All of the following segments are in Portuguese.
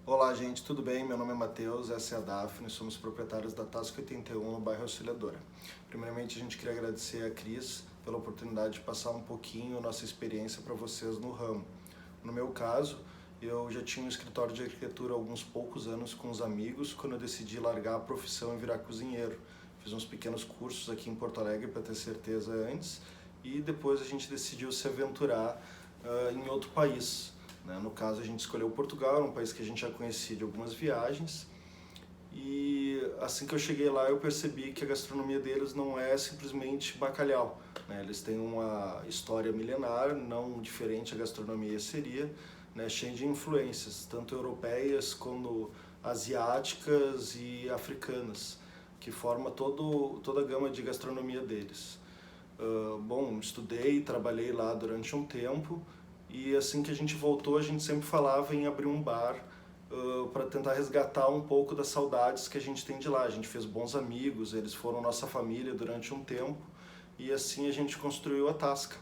Olá, gente, tudo bem? Meu nome é Matheus, essa é a Daphne, somos proprietários da Tasca 81 no bairro Auxiliadora. Primeiramente, a gente queria agradecer a Cris pela oportunidade de passar um pouquinho nossa experiência para vocês no ramo. No meu caso, eu já tinha um escritório de arquitetura há alguns poucos anos com os amigos quando eu decidi largar a profissão e virar cozinheiro. Fiz uns pequenos cursos aqui em Porto Alegre para ter certeza antes e depois a gente decidiu se aventurar em outro país. No caso, a gente escolheu Portugal, um país que a gente já conhecia de algumas viagens. E assim que eu cheguei lá, eu percebi que a gastronomia deles não é simplesmente bacalhau. Eles têm uma história milenar, não diferente a gastronomia seria, cheia de influências, tanto europeias como asiáticas e africanas, que forma toda a gama de gastronomia deles. Bom, estudei, trabalhei lá durante um tempo. E assim que a gente voltou, a gente sempre falava em abrir um bar para tentar resgatar um pouco das saudades que a gente tem de lá. A gente fez bons amigos, eles foram nossa família durante um tempo e assim a gente construiu a Tasca.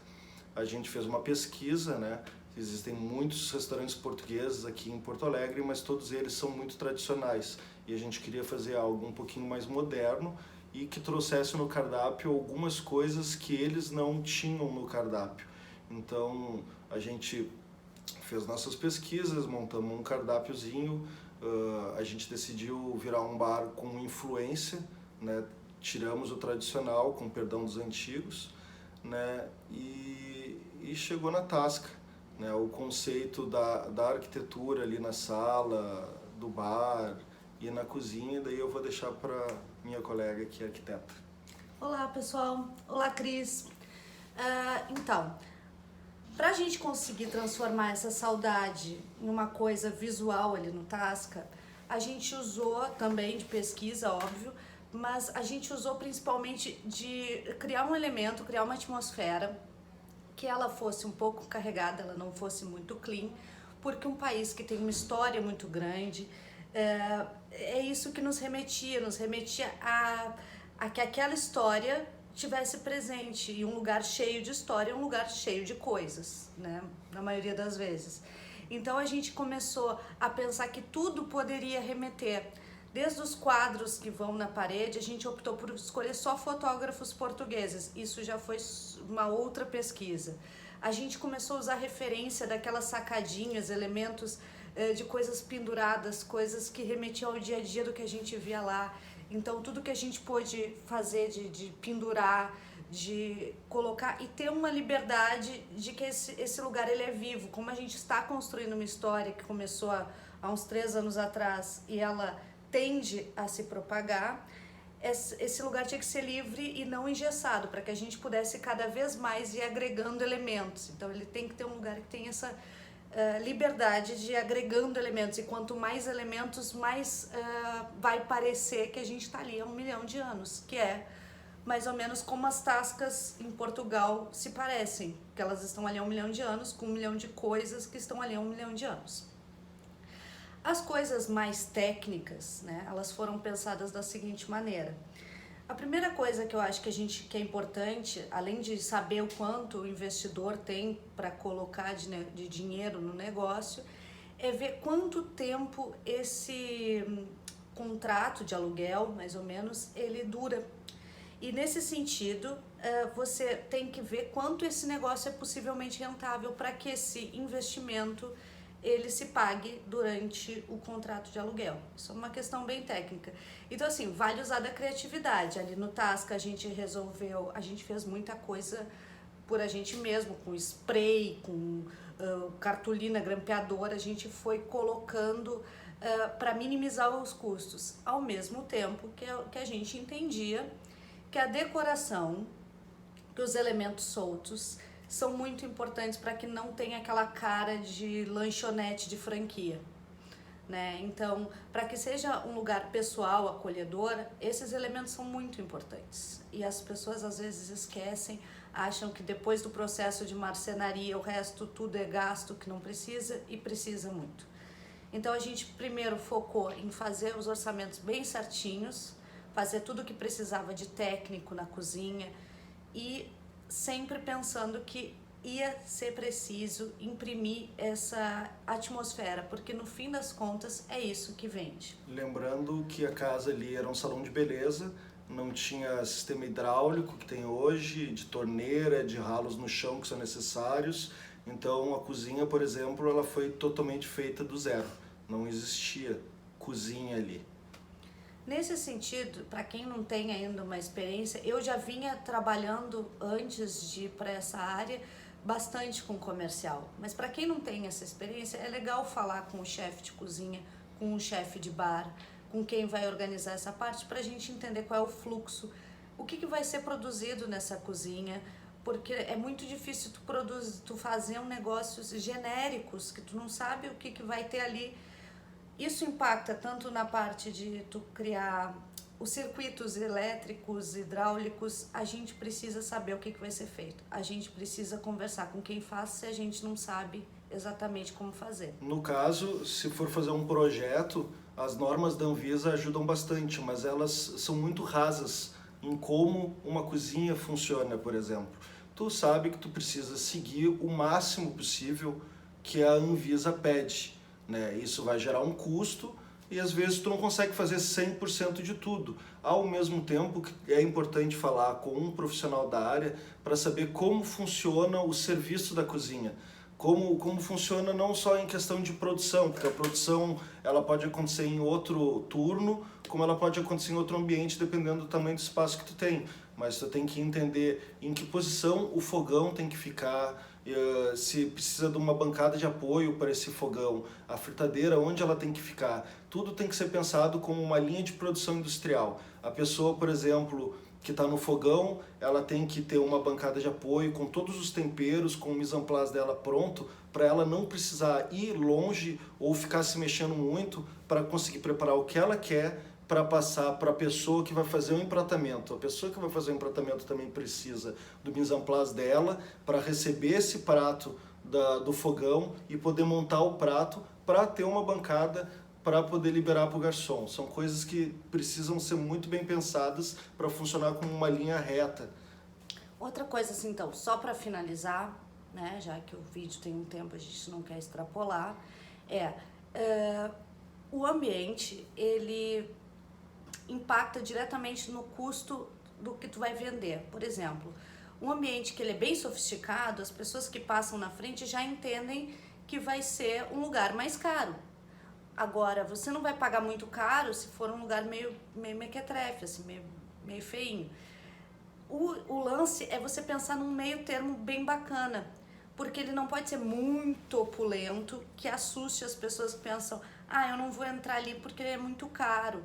A gente fez uma pesquisa, Existem muitos restaurantes portugueses aqui em Porto Alegre, mas todos eles são muito tradicionais. E a gente queria fazer algo um pouquinho mais moderno e que trouxesse no cardápio algumas coisas que eles não tinham no cardápio. Então, a gente fez nossas pesquisas, montamos um cardápiozinho, a gente decidiu virar um bar com influência, tiramos o tradicional, com perdão dos antigos, e chegou na Tasca. O conceito da arquitetura ali na sala, do bar e na cozinha, daí eu vou deixar para minha colega aqui, arquiteta. Olá, pessoal. Olá, Cris. Então, para a gente conseguir transformar essa saudade em uma coisa visual ali no Tasca, a gente usou também de pesquisa, óbvio, mas a gente usou principalmente de criar um elemento, criar uma atmosfera que ela fosse um pouco carregada, ela não fosse muito clean, porque um país que tem uma história muito grande, é isso que nos remetia a que aquela história tivesse presente, e um lugar cheio de história é um lugar cheio de coisas, na maioria das vezes. Então a gente começou a pensar que tudo poderia remeter, desde os quadros que vão na parede, a gente optou por escolher só fotógrafos portugueses, isso já foi uma outra pesquisa. A gente começou a usar referência daquelas sacadinhas, elementos de coisas penduradas, coisas que remetiam ao dia a dia do que a gente via lá. Então tudo que a gente pôde fazer de pendurar, de colocar e ter uma liberdade de que esse lugar ele é vivo. Como a gente está construindo uma história que começou há uns 3 anos atrás e ela tende a se propagar, esse lugar tinha que ser livre e não engessado, para que a gente pudesse cada vez mais ir agregando elementos. Então ele tem que ter um lugar que tem essa liberdade de ir agregando elementos, e quanto mais elementos, mais vai parecer que a gente está ali há 1 milhão de anos, que é mais ou menos como as tascas em Portugal se parecem, que elas estão ali há 1 milhão de anos, com 1 milhão de coisas que estão ali há 1 milhão de anos. As coisas mais técnicas, elas foram pensadas da seguinte maneira. A primeira coisa que eu acho que é importante, além de saber o quanto o investidor tem para colocar de dinheiro no negócio, é ver quanto tempo esse contrato de aluguel, mais ou menos, ele dura. E nesse sentido, você tem que ver quanto esse negócio é possivelmente rentável para que esse investimento ele se pague durante o contrato de aluguel. Isso é uma questão bem técnica. Então, assim, vale usar da criatividade. Ali no Tasca a gente fez muita coisa por a gente mesmo, com spray, com cartolina grampeadora, a gente foi colocando para minimizar os custos, ao mesmo tempo que a gente entendia que a decoração, que os elementos soltos são muito importantes para que não tenha aquela cara de lanchonete de franquia, Então, para que seja um lugar pessoal, acolhedor, esses elementos são muito importantes. E as pessoas às vezes esquecem, acham que depois do processo de marcenaria o resto tudo é gasto, que não precisa, e precisa muito. Então a gente primeiro focou em fazer os orçamentos bem certinhos, fazer tudo o que precisava de técnico na cozinha, e sempre pensando que ia ser preciso imprimir essa atmosfera, porque no fim das contas é isso que vende. Lembrando que a casa ali era um salão de beleza, não tinha sistema hidráulico que tem hoje, de torneira, de ralos no chão que são necessários. Então a cozinha, por exemplo, ela foi totalmente feita do zero. Não existia cozinha ali. Nesse sentido, para quem não tem ainda uma experiência, eu já vinha trabalhando antes de ir para essa área bastante com comercial. Mas para quem não tem essa experiência, é legal falar com o chefe de cozinha, com o chefe de bar, com quem vai organizar essa parte, para a gente entender qual é o fluxo, o que vai ser produzido nessa cozinha, porque é muito difícil tu fazer negócios genéricos, que tu não sabe o que vai ter ali. Isso impacta tanto na parte de tu criar os circuitos elétricos, hidráulicos. A gente precisa saber o que vai ser feito. A gente precisa conversar com quem faz se a gente não sabe exatamente como fazer. No caso, se for fazer um projeto, as normas da Anvisa ajudam bastante, mas elas são muito rasas em como uma cozinha funciona, por exemplo. Tu sabe que tu precisa seguir o máximo possível que a Anvisa pede, né? Isso vai gerar um custo e às vezes tu não consegue fazer 100% de tudo. Ao mesmo tempo que é importante falar com um profissional da área para saber como funciona o serviço da cozinha. Como funciona não só em questão de produção, porque a produção ela pode acontecer em outro turno, como ela pode acontecer em outro ambiente, dependendo do tamanho do espaço que tu tem. Mas tu tem que entender em que posição o fogão tem que ficar, se precisa de uma bancada de apoio para esse fogão, a fritadeira, onde ela tem que ficar. Tudo tem que ser pensado como uma linha de produção industrial. A pessoa, por exemplo, que está no fogão, ela tem que ter uma bancada de apoio com todos os temperos, com o mise en place dela pronto, para ela não precisar ir longe ou ficar se mexendo muito para conseguir preparar o que ela quer para passar para a pessoa que vai fazer o empratamento. A pessoa que vai fazer o empratamento também precisa do mise en place dela para receber esse prato do fogão e poder montar o prato para ter uma bancada para poder liberar para o garçom. São coisas que precisam ser muito bem pensadas para funcionar como uma linha reta. Outra coisa assim, então, só para finalizar, né, já que o vídeo tem um tempo, a gente não quer extrapolar, o ambiente, ele impacta diretamente no custo do que tu vai vender. Por exemplo, um ambiente que ele é bem sofisticado, as pessoas que passam na frente já entendem que vai ser um lugar mais caro. Agora, você não vai pagar muito caro se for um lugar meio mequetrefe, assim, meio feinho. O lance é você pensar num meio termo bem bacana, porque ele não pode ser muito opulento, que assuste as pessoas que pensam, eu não vou entrar ali porque ele é muito caro.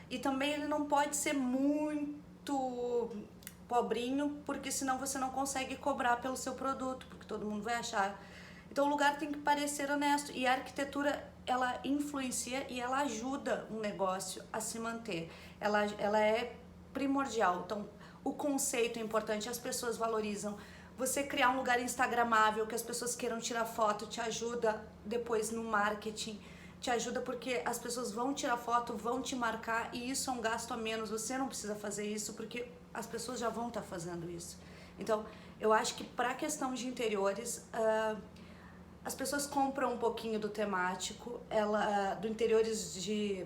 E também ele não pode ser muito pobrinho, porque senão você não consegue cobrar pelo seu produto, porque todo mundo vai achar. Então o lugar tem que parecer honesto, e a arquitetura, ela influencia e ela ajuda um negócio a se manter. Ela é primordial. Então o conceito é importante, as pessoas valorizam. Você criar um lugar instagramável, que as pessoas queiram tirar foto, te ajuda depois no marketing. Te ajuda porque as pessoas vão tirar foto, vão te marcar, e isso é um gasto a menos. Você não precisa fazer isso porque as pessoas já vão estar fazendo isso. Então, eu acho que para a questão de interiores, as pessoas compram um pouquinho do temático, do interiores de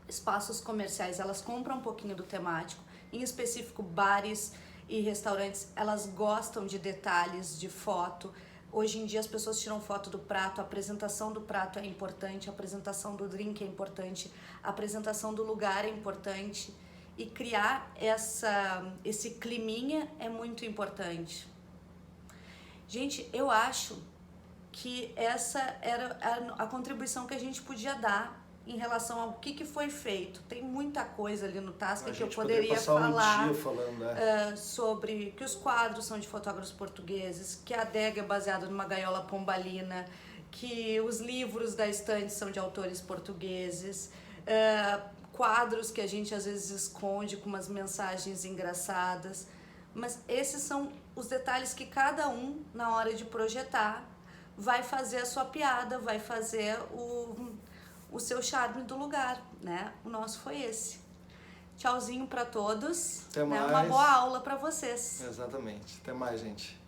espaços comerciais, elas compram um pouquinho do temático, em específico bares e restaurantes, elas gostam de detalhes, de foto. Hoje em dia as pessoas tiram foto do prato, a apresentação do prato é importante, a apresentação do drink é importante, a apresentação do lugar é importante, e criar esse climinha é muito importante. Gente, eu acho que essa era a contribuição que a gente podia dar em relação ao que foi feito. Tem muita coisa ali no Tasca que eu poderia falar sobre que os quadros são de fotógrafos portugueses, que a adega é baseada numa gaiola pombalina, que os livros da estante são de autores portugueses, quadros que a gente às vezes esconde com umas mensagens engraçadas. Mas esses são os detalhes que cada um, na hora de projetar, vai fazer a sua piada, vai fazer o seu charme do lugar, né? O nosso foi esse. Tchauzinho para todos. Até mais. Uma boa aula para vocês. Exatamente. Até mais, gente.